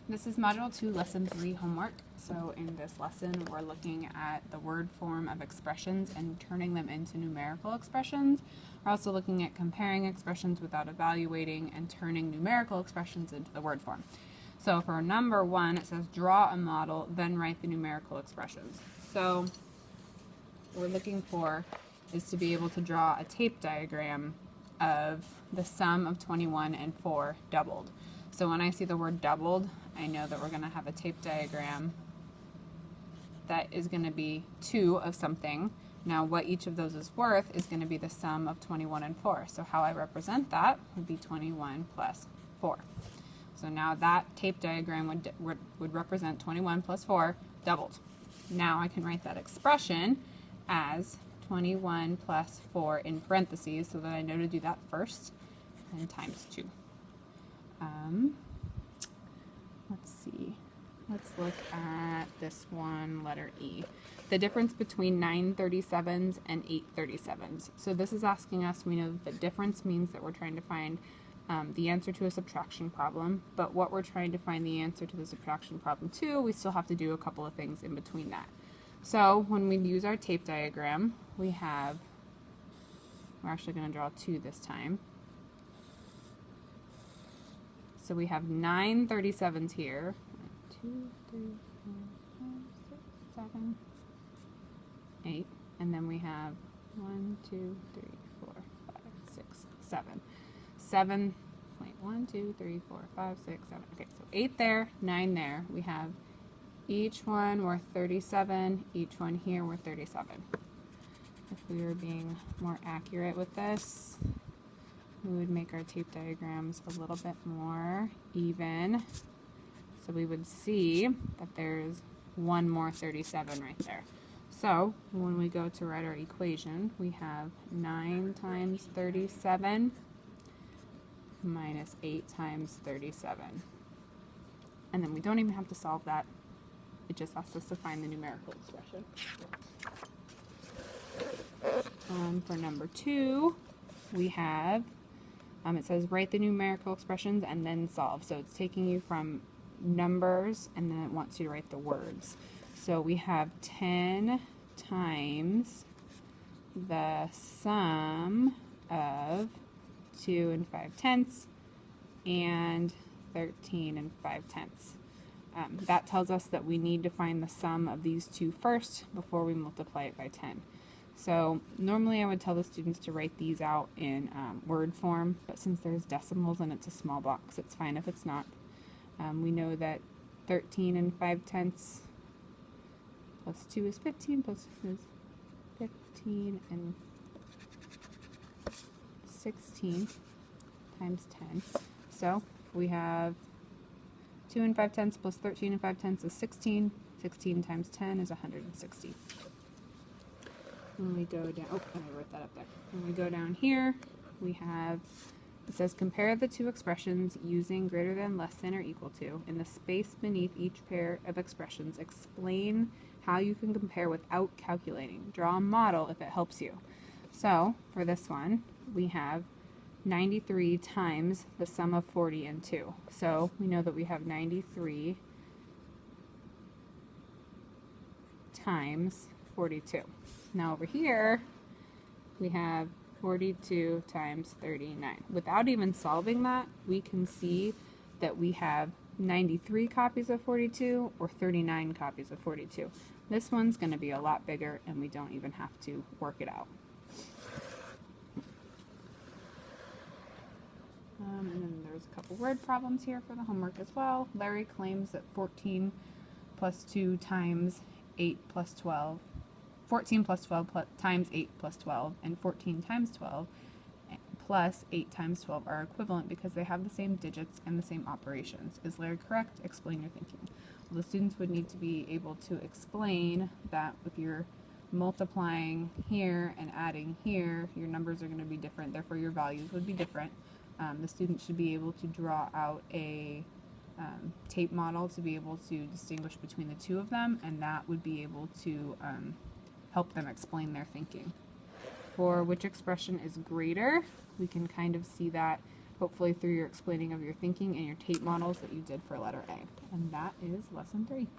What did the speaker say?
This is Module 2, Lesson 3 homework. So in this lesson, we're looking at the word form of expressions and turning them into numerical expressions. We're also looking at comparing expressions without evaluating and turning numerical expressions into the word form. So for number 1, it says draw a model, then write the numerical expressions. So what we're looking for is to be able to draw a tape diagram of the sum of 21 and 4 doubled. So when I see the word doubled, I know that we're going to have a tape diagram that is going to be 2 of something. Now what each of those is worth is going to be the sum of 21 and 4. So how I represent that would be 21 plus 4. So now that tape diagram would represent 21 plus 4 doubled. Now I can write that expression as 21 plus 4 in parentheses, so that I know to do that first, and times 2. Let's see. Let's look at this one, letter E. The difference between 937s and 837s. So this is asking us, we know that the difference means that we're trying to find the answer to a subtraction problem, but what we're trying to find the answer to the subtraction problem to, we still have to do a couple of things in between that. So when we use our tape diagram, we're actually going to draw 2 this time. So we have 9 37s here. 1, 2, 3, 4, 5, 6, 7, 8. And then we have 1, 2, 3, 4, 5, 6, 7. 7, wait, 1, 2, 3, 4, 5, 6, 7. Okay, so 8 there, 9 there. We have each one worth 37, each one here worth 37. If we were being more accurate with this, we would make our tape diagrams a little bit more even. So we would see that there's one more 37 right there. So when we go to write our equation, we have 9 times 37 minus 8 times 37. And then we don't even have to solve that. It just asks us to find the numerical expression. For number 2, we have, it says write the numerical expressions and then solve. So it's taking you from numbers and then it wants you to write the words. So we have 10 times the sum of 2 and 5/10 and 13 and 5/10. That tells us that we need to find the sum of these two first before we multiply it by 10. So normally I would tell the students to write these out in word form, but since there's decimals and it's a small box, it's fine if it's not. We know that 13 and 5/10 plus 2 is 15, plus 2 is 15, and 16 times 10. So if we have 2 and 5/10 plus 13 and 5/10 is 16. 16 times 10 is 160. When we go down, oh, I wrote that up there. When we go down here, we have, it says compare the two expressions using greater than, less than, or equal to. In the space beneath each pair of expressions, explain how you can compare without calculating. Draw a model if it helps you. So for this one, we have 93 times the sum of 40 and 2. So we know that we have 93 times 42. Now over here, we have 42 times 39. Without even solving that, we can see that we have 93 copies of 42 or 39 copies of 42. This one's going to be a lot bigger and we don't even have to work it out. And then there's a couple word problems here for the homework as well. Larry claims that 14 plus 2 times 8 plus 12, 14 plus 12 times 8 plus 12, and 14 times 12 plus 8 times 12 are equivalent because they have the same digits and the same operations. Is Larry correct? Explain your thinking. Well, the students would need to be able to explain that if you're multiplying here and adding here, your numbers are going to be different, therefore your values would be different. The student should be able to draw out a tape model to be able to distinguish between the two of them, and that would be able to help them explain their thinking. For which expression is greater, we can kind of see that hopefully through your explaining of your thinking and your tape models that you did for letter A. And that is lesson 3.